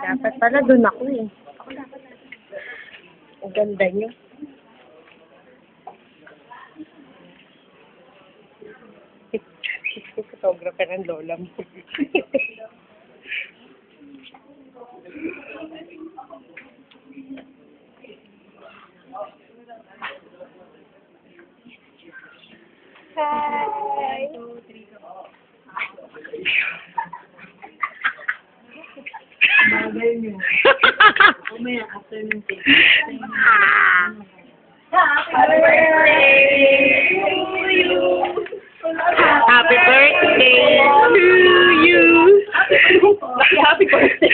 Dapat pala doon ako eh. Ang ganda niyo. Photographer ng lola mo. Hi! Bagay niyo. Umaya, after ng take. Happy birthday to you! Happy birthday to you! Happy birthday!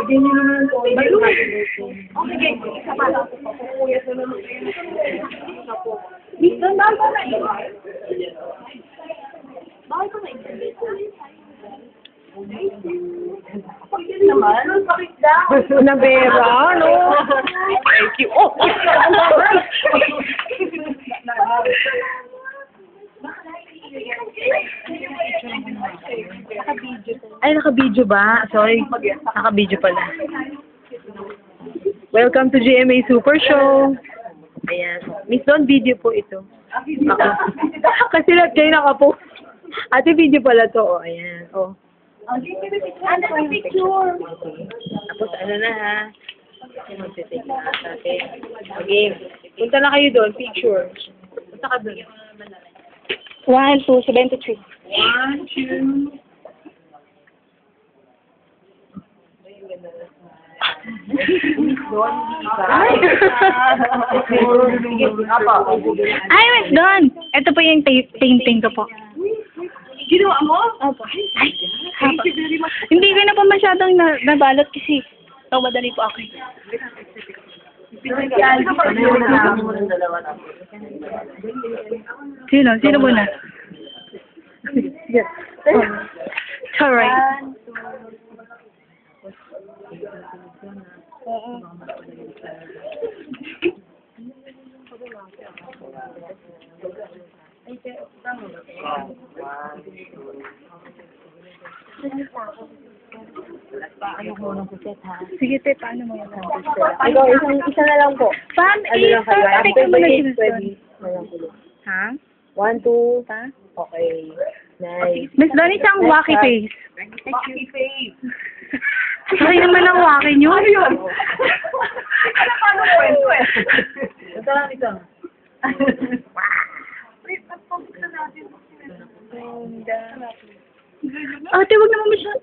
Bigyan niyo naman po. Happy birthday. Okay, isa pa lang. Pupuyat na naman. Isa po. Dito, bakit ko na iba? Bakit ko na-interview? Naman, bakit daw? Nabera, no? Thank you. Oh! Ay, naka-video ba? Sorry. Naka-video pala. Welcome to GMA Super Show. Ayan. Miss Don, video po ito. Oo. Kasi lahat kayo nakapost. Ate, video pala to. Oh, ayan. Oh. Ano ang picture? Tapos ano na ha? Mag-take na natin. Okay. Punta na kayo doon. Picture. Punta ka doon. 1, 2, 73. 1, 2. Ay, Miss Don! Ito po yung painting ko po. Ginawa mo? Opo. Ay, hindi ko na po masyadong nabalot kasi madali po ako. Sino? Sino muna? It's alright. Sige, te, paano mo yung Ikaw, isa na lang po. Pam, Ano lang kayo? take mo na si Miss Don. Ready? Ha? 1, 2. Ha? Okay. Nice. Miss Don, isang wacky face. Wacky face. Sorry naman ang wacky nyo. Ano yun? Ano paano kwento eh? Ito lang ito. Wait, pagpapagsa natin. Ate, wag naman masyad.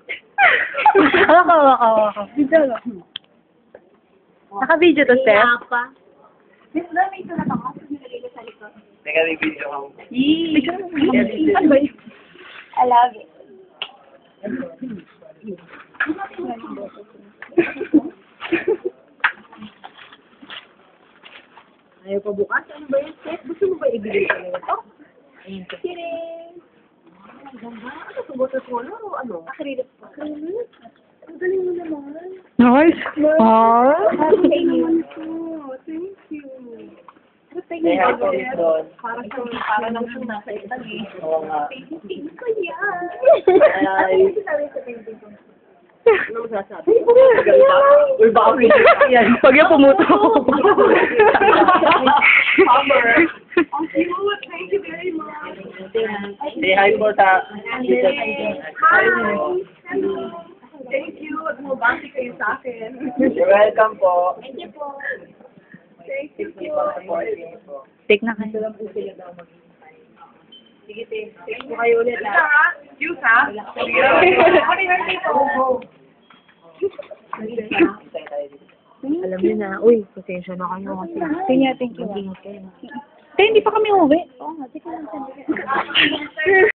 Ako. Naka-video to, Steph? Miss Don, may ito na ako. Nilagay ko sa likod. Teka, may video ako. Ano ba yun? I love it. Ayaw pa bukas? Ano ba yun, Steph? Gusto mo ba ibigay sa nila ito? Ayun ko. Kidding. Ang ganda. Ano ito? Botas mo na o ano? Acrylic. Ang galing mo naman. Nice. Thank you. Thank May you. hapon doon. Para nang nasa Italy. Oo nga. Thank ko yan. Ay. Sabi sa painting ko. Ano masasabi? Ganda. Uy, baka pwede yan. Pag yung pumuto. Summer. Ang cute. Thank you very much. Say hi po sa... Hi. Hello. Thank you. At mabati kayo sa akin. You're welcome po. Thank you po. Thank you Keep po. on supporting po. Take na kayo. Sige, te. Take mo kayo ulit, Ito ha? ha? Cute ha? Happy birthday po. Alam niyo na. Uy, pasensya na kayo kasi. Thank you. Mag-ingat kayo. Hindi pa kami uwi. Oo nga, teka lang.